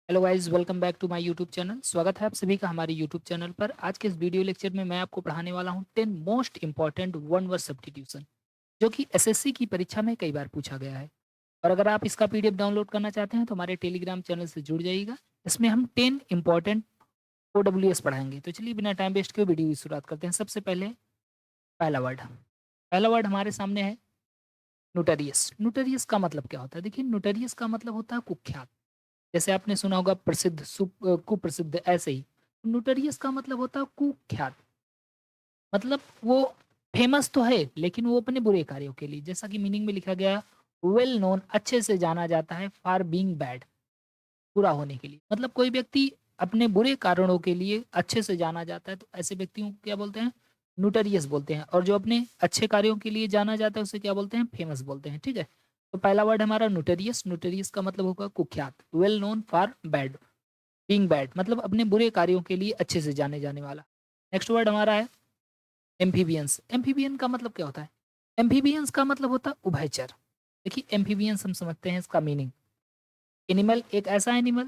Hello guys, welcome back to my YouTube channel. स्वागत है आप सभी का हमारे यूट्यूब चैनल पर। आज के इस वीडियो लेक्चर में मैं आपको पढ़ाने वाला हूं 10 most important one word substitution, जो कि एसएससी की परीक्षा में कई बार पूछा गया है। और अगर आप इसका पीडीएफ डाउनलोड करना चाहते हैं तो हमारे टेलीग्राम चैनल से जुड़ जाइएगा। इसमें हम 10 इंपॉर्टेंट ओडब्ल्यूएस पढ़ाएंगे। तो चलिए बिना टाइम वेस्ट किए वीडियो की शुरुआत करते हैं। सबसे पहले पहला वर्ड हमारे सामने है नोटेरियस। नोटेरियस का मतलब क्या होता है? देखिए, नोटेरियस का मतलब होता है कुख्यात। जैसे आपने सुना होगा प्रसिद्ध, कुप्रसिद्ध, ऐसे ही नोटरियस का मतलब होता है कुख्यात। मतलब वो फेमस तो है लेकिन वो अपने बुरे कार्यों के लिए, जैसा कि मीनिंग में लिखा गया, वेल नोन, अच्छे से जाना जाता है, फॉर बीइंग बैड, बुरा होने के लिए। मतलब कोई व्यक्ति अपने बुरे कारणों के लिए अच्छे से जाना जाता है तो ऐसे व्यक्तियों को क्या बोलते हैं? नोटरियस बोलते हैं। और जो अपने अच्छे कार्यों के लिए जाना जाता है उसे क्या बोलते हैं? फेमस बोलते हैं। ठीक है, तो पहला वर्ड हमारा नोटरियस। नोटरियस का मतलब होगा कुख्यात, well known for bad, being bad, मतलब अपने बुरे कार्यों के लिए अच्छे से जाने जाने वाला। नेक्स्ट वर्ड हमारा है एम्फीबियंस। एम्फीबियन का मतलब क्या होता है? एम्फीबियंस का मतलब होता है उभयचर। देखिए, एम्फीबियंस हम समझते हैं इसका मीनिंग। एनिमल, एक ऐसा एनिमल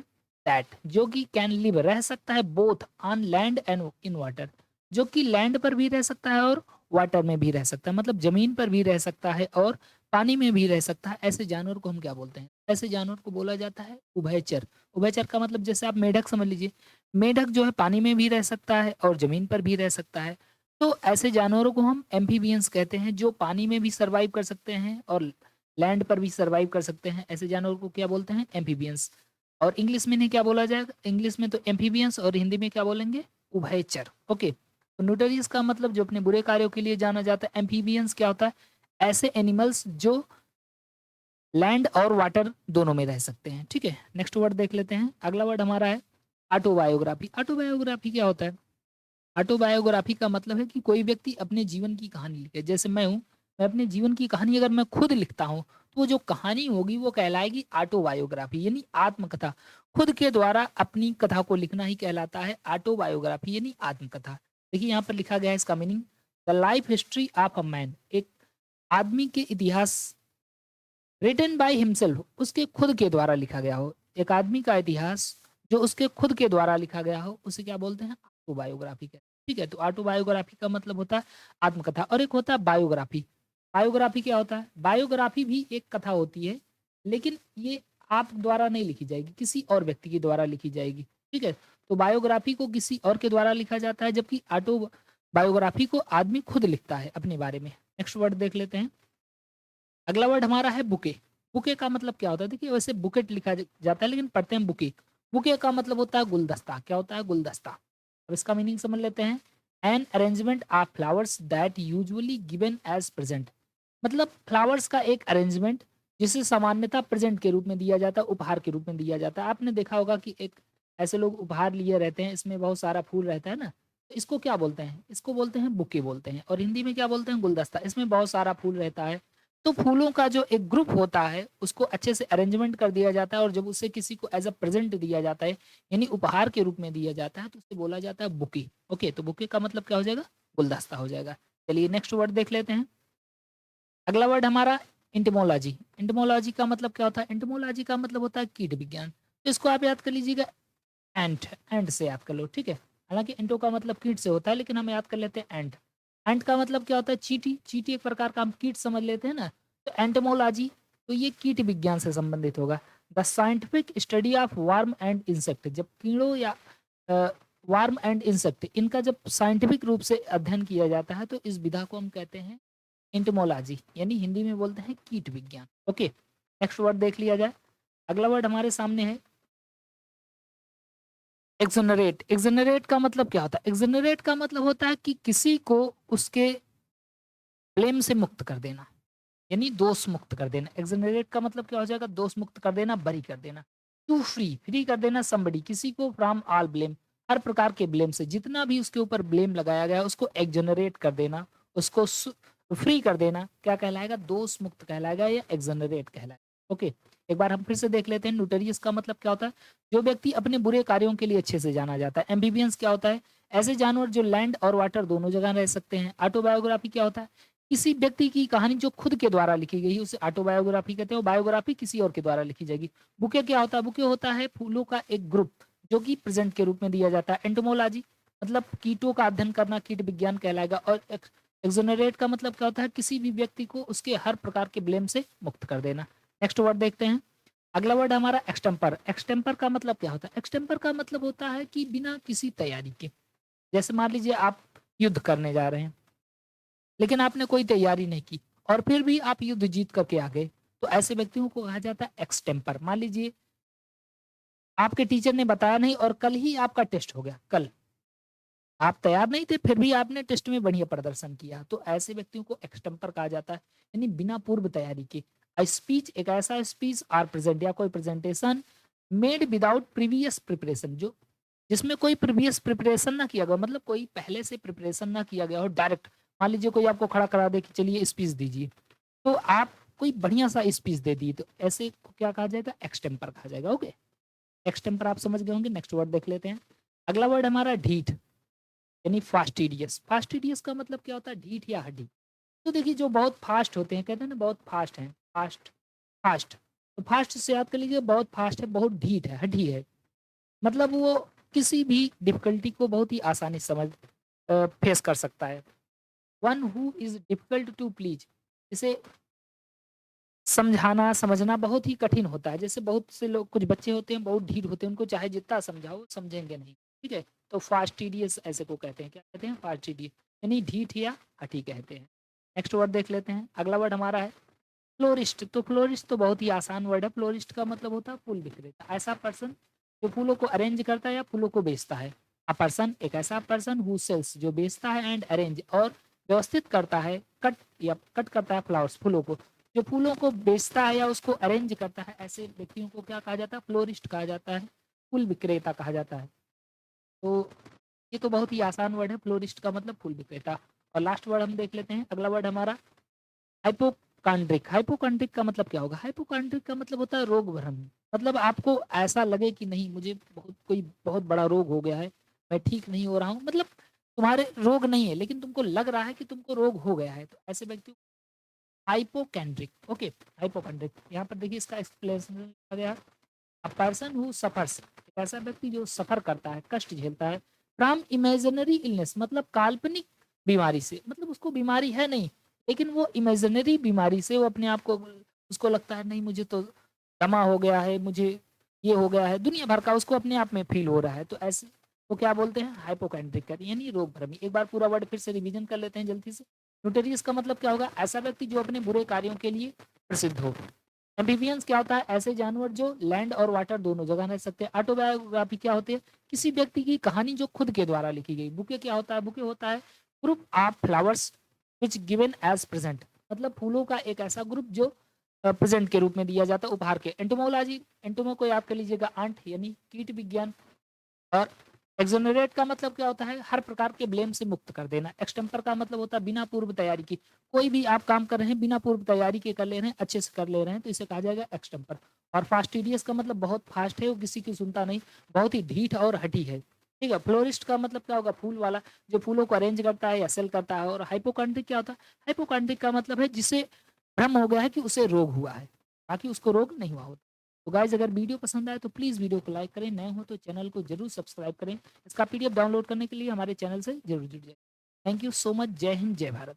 दैट, जो कि कैन लिव, रह सकता है, both on land and in water, जो कि लैंड पर भी रह सकता है और वाटर में भी रह सकता है, मतलब जमीन पर भी रह सकता है और पानी में भी रह सकता है। ऐसे जानवर को हम क्या बोलते हैं? ऐसे जानवर को बोला जाता है उभयचर। उभयचर का मतलब जैसे आप मेढक समझ लीजिए, मेढक जो है पानी में भी रह सकता है और जमीन पर भी रह सकता है। तो ऐसे जानवरों को हम एम्फीबियंस कहते हैं, जो पानी में भी सर्वाइव कर सकते हैं और लैंड पर भी सर्वाइव कर सकते हैं। ऐसे जानवर को क्या बोलते हैं? एम्फीबियंस। और इंग्लिश में नहीं क्या बोला जाएगा? इंग्लिश में तो एम्फीबियंस, और हिंदी में क्या बोलेंगे? उभयचर। ओके, तो नोटोरियस का मतलब जो अपने बुरे कार्यों के लिए जाना जाता है। एम्फीबियंस क्या होता है? ऐसे एनिमल्स जो लैंड और वाटर दोनों में रह सकते हैं। ठीक है, नेक्स्ट वर्ड देख लेते हैं। अगला वर्ड हमारा है ऑटोबायोग्राफी। ऑटोबायोग्राफी क्या होता है? ऑटोबायोग्राफी का मतलब है कि कोई व्यक्ति अपने जीवन की कहानी लिखे। जैसे मैं हूँ, मैं अपने जीवन की कहानी अगर मैं खुद लिखता हूँ तो वो जो कहानी होगी वो कहलाएगी ऑटोबायोग्राफी, यानी आत्मकथा। खुद के द्वारा अपनी कथा को लिखना ही कहलाता है ऑटोबायोग्राफी, यानी आत्मकथा। देखिए यहाँ पर लिखा गया है इसका meaning, the life history of a man, एक आदमी के इतिहास, रिटन बाय हिमसेल्फ, उसके खुद के द्वारा लिखा गया हो। एक आदमी का इतिहास जो उसके खुद के द्वारा लिखा गया हो उसे क्या बोलते हैं? ऑटोबायोग्राफी कहते हैं। ठीक है, तो ऑटोबायोग्राफी का मतलब होता है आत्मकथा। और एक होता है बायोग्राफी। बायोग्राफी क्या होता है? बायोग्राफी भी एक कथा होती है, लेकिन ये आप द्वारा नहीं लिखी जाएगी, किसी और व्यक्ति के द्वारा लिखी जाएगी। ठीक है, तो बायोग्राफी को किसी और के द्वारा लिखा जाता है, जबकि ऑटो बायोग्राफी को आदमी खुद लिखता है अपने बारे में। नेक्स्ट वर्ड देख लेते हैं। अगला वर्ड हमारा है बुके। बुके का मतलब क्या होता है? देखिए, वैसे बुकेट लिखा जाता है लेकिन पढ़ते हैं बुके। बुके का मतलब होता है गुलदस्ता। क्या होता है? गुलदस्ता। अब इसका मीनिंग समझ लेते हैं। An arrangement of flowers that usually given as present, मतलब फ्लावर्स का एक अरेंजमेंट जिसे सामान्यतः प्रेजेंट के रूप में दिया जाता है, उपहार के रूप में दिया जाता है। आपने देखा होगा कि एक ऐसे लोग उपहार लिए रहते हैं, इसमें बहुत सारा फूल रहता है ना, तो इसको क्या बोलते हैं? इसको बोलते हैं बुके बोलते हैं। और हिंदी में क्या बोलते हैं? गुलदस्ता। इसमें बहुत सारा फूल रहता है, तो फूलों का जो एक ग्रुप होता है उसको अच्छे से अरेंजमेंट कर दिया जाता है और जब उसे किसी को एज अ प्रेजेंट दिया जाता है, यानी उपहार के रूप में दिया जाता है, तो उसे बोला जाता है बुके। ओके, तो बुके का मतलब क्या हो जाएगा? गुलदस्ता हो जाएगा। चलिए नेक्स्ट वर्ड देख लेते हैं। अगला वर्ड हमारा इंटमोलॉजी। इंटमोलॉजी का मतलब क्या होता है? इंटमोलॉजी का मतलब होता है कीट विज्ञान। तो इसको आप याद कर लीजिएगा, एंट, एंट से याद कर लो। ठीक है, हालांकि इंटो का मतलब कीट से होता है लेकिन हम याद कर लेते हैं एंट। एंट का मतलब क्या होता है? चींटी। चींटी एक प्रकार का हम कीट समझ लेते हैं ना, तो एंटमोलॉजी, तो ये कीट विज्ञान से संबंधित होगा। The scientific study of warm and insect, जब कीड़ों या वार्म एंड इंसेक्ट, इनका जब साइंटिफिक रूप से अध्ययन किया जाता है तो इस विधा को हम कहते हैं एंटोमोलॉजी, यानी हिंदी में बोलते हैं कीट विज्ञान। ओके, नेक्स्ट वर्ड देख लिया जाए। अगला वर्ड हमारे सामने है एक्सोनरेट। एक्सोनरेट का मतलब क्या होता है? एक्सोनरेट का मतलब होता है कि किसी को उसके ब्लेम से मुक्त कर देना, यानी दोष मुक्त कर देना। एक्सोनरेट का मतलब क्या हो जाएगा? दोष मुक्त कर देना, बरी कर देना। टू फ्री, फ्री कर देना somebody, किसी को फ्रॉम ऑल ब्लेम, हर प्रकार के ब्लेम से, जितना भी उसके ऊपर ब्लेम लगाया गया है उसको एक्सोनरेट कर देना, उसको फ्री कर देना, क्या कहलाएगा? दोष मुक्त कहलाएगा या एक्सोनरेट कहलाएगा। ओके, एक बार हम फिर से देख लेते हैं। नोटरियस का मतलब क्या होता है? जो व्यक्ति अपने बुरे कार्यों के लिए अच्छे से जाना जाता है। एम्फीबियंस क्या होता है? ऐसे जानवर जो लैंड और वाटर दोनों जगह रह सकते हैं। ऑटोबायोग्राफी क्या होता है? किसी व्यक्ति की कहानी जो खुद के द्वारा लिखी गई है उसे ऑटोबायोग्राफी कहते हैं, और बायोग्राफी किसी और के द्वारा लिखी जाएगी। बुके क्या होता है? बुके होता है फूलों का एक ग्रुप जो कि प्रेजेंट के रूप में दिया जाता है। एंटोमोलॉजी मतलब कीटों का अध्ययन करना, कीट विज्ञान कहलाएगा। और एक्सोनरेट का मतलब क्या होता है? किसी भी व्यक्ति को उसके हर प्रकार के ब्लेम से मुक्त कर देना। नेक्स्ट वर्ड देखते हैं। अगला वर्ड हमारा एक्सटेम्पर। एक्सटेम्पर का मतलब क्या होता है? एक्सटेम्पर का मतलब होता है कि बिना किसी तैयारी के, जैसे मान लीजिए आप युद्ध करने जा रहे हैं लेकिन आपने कोई तैयारी नहीं की और फिर भी आप युद्ध जीत करके आ गए, तो ऐसे व्यक्तियों को कहा जाता है एक्सटेम्पर। मान लीजिए आपके टीचर ने बताया नहीं और कल ही आपका टेस्ट हो गया, कल आप तैयार नहीं थे फिर भी आपने टेस्ट में बढ़िया प्रदर्शन किया, तो ऐसे व्यक्तियों को एक्सटेम्पर कहा जाता है, यानी बिना पूर्व तैयारी के। स्पीच एक ऐसा स्पीच आर प्रेजेंट या कोई presentation made without previous preparation, जो जिसमें कोई प्रीवियस प्रिपरेशन ना किया गया, मतलब कोई पहले से प्रिपरेशन ना किया गया हो, डायरेक्ट मान लीजिए कोई आपको खड़ा करा दे कि चलिए स्पीच दीजिए, तो आप कोई बढ़िया सा स्पीच दे दी, तो ऐसे को क्या कहा जाएगा? एक्सटेम्पर कहा जाएगा। ओके, एक्सटेम्पर आप समझ गए होंगे। नेक्स्ट वर्ड देख लेते हैं। अगला वर्ड हमारा ढीठ, यानी फास्टिडियस। फास्टिडियस का मतलब क्या होता है? ढीठ या हड्डी। तो देखिए जो बहुत फास्ट होते हैं, कहते हैं ना बहुत फास्ट हैं, फास्ट फास्ट, तो फास्ट से याद कर लीजिए बहुत फास्ट है, बहुत ढीठ है, हड्डी है, मतलब वो किसी भी डिफिकल्टी को बहुत ही आसानी समझ फेस कर सकता है। One who is difficult to please, इसे समझाना समझना बहुत ही कठिन होता है। जैसे बहुत से लोग, कुछ बच्चे होते हैं बहुत ढीठ होते हैं, उनको चाहे जितना समझाओ समझेंगे नहीं, ठीक है, तो फास्टिडियस ऐसे को कहते हैं। क्या कहते हैं? फास्टिडियस, यानी ढीठ या हठी कहते हैं। नेक्स्ट वर्ड देख लेते हैं। अगला वर्ड हमारा है फ्लोरिस्ट। तो फ्लोरिस्ट तो बहुत ही आसान वर्ड है। फ्लोरिस्ट का मतलब होता है फूल विक्रेता, ऐसा पर्सन जो फूलों को अरेंज करता है या फूलों को बेचता है। अ पर्सन एक ऐसा पर्सन हु सेल्स जो बेचता है, एंड अरेंज और व्यवस्थित करता है, कट या कट करता है फ्लावर्स फूलों को, जो फूलों को बेचता है या उसको अरेंज करता है, ऐसे व्यक्तियों को क्या कहा जाता है? फ्लोरिस्ट कहा जाता है, फूल विक्रेता कहा जाता है। तो ये तो बहुत ही आसान वर्ड है, फ्लोरिस्ट का मतलब फूल विक्रेता। और लास्ट वर्ड हम देख लेते हैं। अगला वर्ड हमारा हाइपोकांड्रिक। हाइपोकांड्रिक का मतलब क्या होगा? हाइपोकांड्रिक का मतलब होता है रोग भ्रम, मतलब आपको ऐसा लगे कि नहीं मुझे कोई बहुत बड़ा रोग हो गया है, मैं ठीक नहीं हो रहा हूँ, मतलब तुम्हारे रोग नहीं है लेकिन तुमको लग रहा है कि तुमको रोग हो गया है, तो ऐसे व्यक्ति हाइपोकेंड्रिक। ओके, हाइपोकेंड्रिक यहाँ पर देखिए इसका एक्सप्लेनेशन आ गया। अ पर्सन हु सफर्स, एक ऐसा व्यक्ति जो सफर करता है, कष्ट झेलता है, फ्रॉम इमेजिनरी इलनेस, मतलब काल्पनिक बीमारी से, मतलब उसको बीमारी है नहीं लेकिन वो इमेजिनरी बीमारी से वो अपने आप को, उसको लगता है नहीं मुझे तो दमा हो गया है, मुझे ये हो गया है, दुनिया भर का उसको अपने आप में फील हो रहा है, तो ऐसे वो क्या बोलते हैं? हाइपोकेंड्रिक, यानी रोग भ्रमी। एक बार पूरा वर्ड फिर से रिवीजन कर लेते हैं जल्दी से। नोटेरियस का मतलब क्या होगा? ऐसा व्यक्ति जो अपने बुरे कार्यों के लिए प्रसिद्ध हो। एम्फीबियंस क्या होता है? ऐसे जानवर जो लैंड और वाटर दोनों जगह रह सकते हैं। ऑटोबायोग्राफी क्या होती है? किसी व्यक्ति की कहानी जो खुद के द्वारा लिखी गई। बुके क्या होता है? बुके होता है group of flowers which given as present, मतलब फूलों का एक ऐसा ग्रुप जो प्रेजेंट के रूप में दिया जाता है, उपहार के। एंटोमोलॉजी, एंटोमो को याद कर लीजिएगा, आंट यानी कीट विज्ञान। और एक्सोनरेट का मतलब क्या होता है? हर प्रकार के ब्लेम से मुक्त कर देना। एक्सटेम्पर का मतलब होता है बिना पूर्व तैयारी की, कोई भी आप काम कर रहे हैं बिना पूर्व तैयारी के कर ले रहे हैं, अच्छे से कर ले रहे हैं, तो इसे कहा जाएगा एक्सटेम्पर। और फास्टिडियस का मतलब बहुत फास्ट है, वो किसी की सुनता नहीं, बहुत ही ढीठ और हठी है, ठीक है। फ्लोरिस्ट का मतलब क्या होगा? फूल वाला, जो फूलों को अरेंज करता है या सेल करता है। और हाइपोकॉन्ड्रिक क्या होता है? हाइपोकॉन्ड्रिक का मतलब है जिसे भ्रम हो गया है कि उसे रोग हुआ है, बाकी उसको रोग नहीं हुआ होता। तो गाइज अगर वीडियो पसंद आए तो प्लीज़ वीडियो को लाइक करें, नए हो तो चैनल को जरूर सब्सक्राइब करें। इसका पीडीएफ डाउनलोड करने के लिए हमारे चैनल से जरूर जुड़ जाए। Thank you so much. जय हिंद, जय भारत।